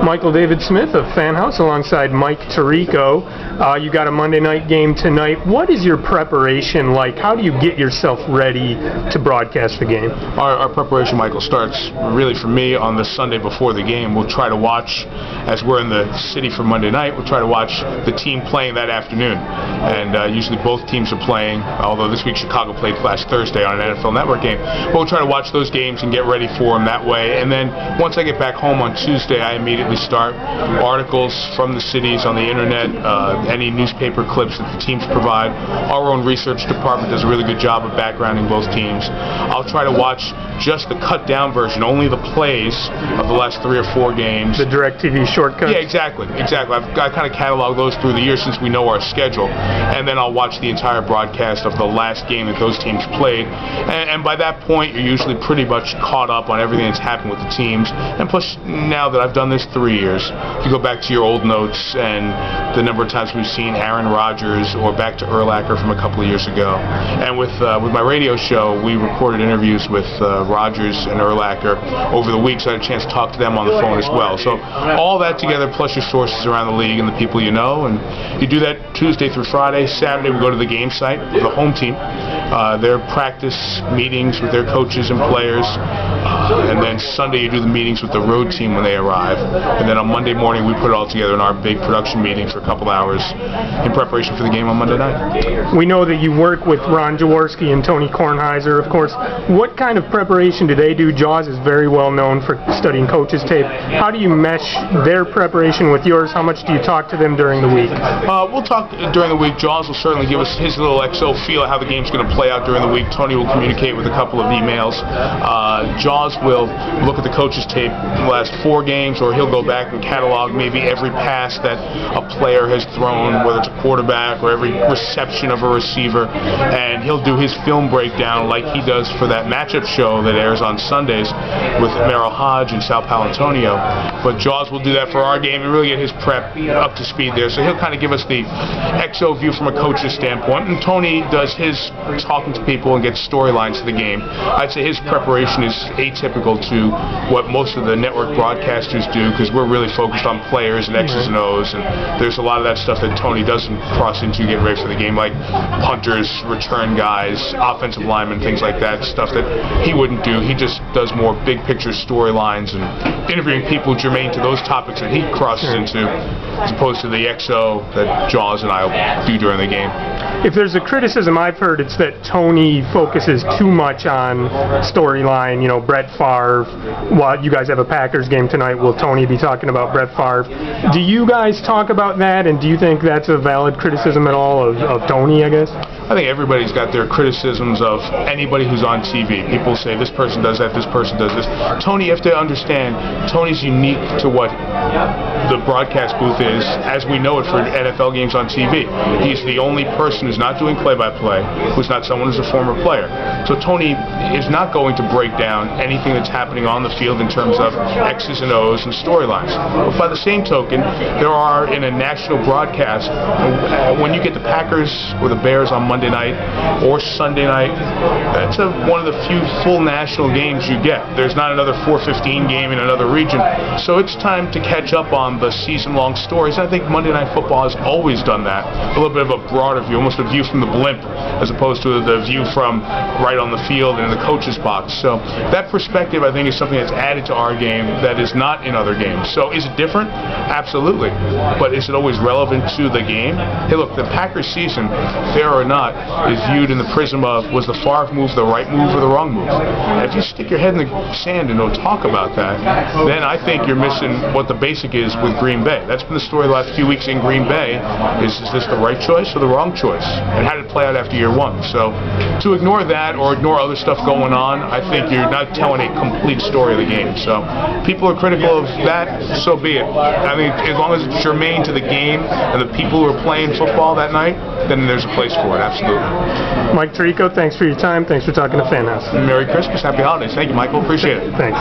Michael David Smith of Fan House alongside Mike Tirico. You got a Monday night game tonight. What is your preparation like? How do you get yourself ready to broadcast the game? Our preparation, Michael, starts really for me on the Sunday before the game. We'll try to watch, as we're in the city for Monday night, we'll try to watch the team playing that afternoon. And usually both teams are playing, although this week Chicago played last Thursday on an NFL Network game. But we'll try to watch those games and get ready for them that way. And then once I get back home on Tuesday, I immediately start articles from the cities on the internet, any newspaper clips that the teams provide. Our own research department does a really good job of backgrounding both teams. I'll try to watch just the cut down version, only the plays of the last 3 or 4 games. The DirecTV shortcuts? Yeah, exactly. I kind of catalog those through the years since we know our schedule, and then I'll watch the entire broadcast of the last game that those teams played, and by that point you're usually pretty much caught up on everything that's happened with the teams. And plus, now that I've done this 3 years, if you go back to your old notes and the number of times we've seen Aaron Rodgers, or back to Urlacher from a couple of years ago, and with my radio show, we recorded interviews with Rodgers and Urlacher over the week, so I had a chance to talk to them on the phone as well. So all that together, plus your sources around the league and the people you know, and you do that Tuesday through Friday. Saturday we go to the game site with the home team, their practice meetings with their coaches and players, and then Sunday you do the meetings with the road team when they arrive, and then on Monday morning we put it all together in our big production meeting for a couple hours in preparation for the game on Monday night. We know that you work with Ron Jaworski and Tony Kornheiser, of course. What kind of preparation do they do? Jaws is very well known for studying coaches' tape. How do you mesh their preparation with yours? How much do you talk to them during the week? We'll talk during the week. Jaws will certainly give us his little XO feel of how the game's going to play out during the week. Tony will communicate with a couple of emails. Jaws will look at the coaches' tape the last 4 games, or he'll go back and catalog maybe every pass that a player has thrown, whether it's a quarterback or every reception of a receiver, and he'll do his film breakdown like he does for that matchup show that airs on Sundays with Merrill Hodge and Sal Palantonio. But Jaws will do that for our game and really get his prep up to speed there. So he'll kind of give us the XO view from a coach's standpoint, and Tony does his talking to people and gets storylines to the game. I'd say his preparation is atypical to what most of the network broadcasters do, because we're really focused on players and X's and O's, and there's a lot of that stuff that Tony doesn't cross into to get ready for the game, like punters, return guys, offensive linemen, things like that, stuff that he wouldn't do. He just does more big picture storylines and interviewing people germane to those topics that he crosses into, as opposed to the XO that Jaws and I will do during the game. If there's a criticism I've heard, it's that Tony focuses too much on storyline. You know, Brett Favre. While you guys have a Packers game tonight, will Tony be talking about Brett Favre? Do you guys talk about that, and do you think that's a valid criticism at all of Tony, I guess? I think everybody's got their criticisms of anybody who's on TV. People say this person does that, this person does this. Tony, you have to understand, Tony's unique to what the broadcast booth is as we know it for NFL games on TV. He's the only person who's not doing play-by-play, who's not someone who's a former player. So Tony is not going to break down anything that's happening on the field in terms of X's and O's and storylines. But by the same token, there are, in a national broadcast, when you get the Packers or the Bears on Monday night or Sunday night, that's one of the few full national games you get. There's not another 4:15 game in another region. So it's time to catch up on the season-long stories. I think Monday Night Football has always done that. A little bit of a broader view, almost a view from the blimp, as opposed to the view from right on the field and in the coach's box. So that perspective, I think, is something that's added to our game that is not in other games. So is it different? Absolutely. But is it always relevant to the game? Hey, look, the Packers season, fair or not, is viewed in the prism of, was the Favre move the right move or the wrong move? And if you stick your head in the sand and don't talk about that, then I think you're missing what the basic is with Green Bay. That's been the story the last few weeks in Green Bay, is this the right choice or the wrong choice? And how did it play out after year 1? So to ignore that or ignore other stuff going on, I think you're not telling a complete story of the game. So people are critical of that, so be it. I mean, as long as it's germane to the game and the people who are playing football that night, then there's a place for it, absolutely. Mike Tirico, thanks for your time. Thanks for talking to Fan House. Merry Christmas, Happy Holidays. Thank you, Michael. Appreciate it. Thanks.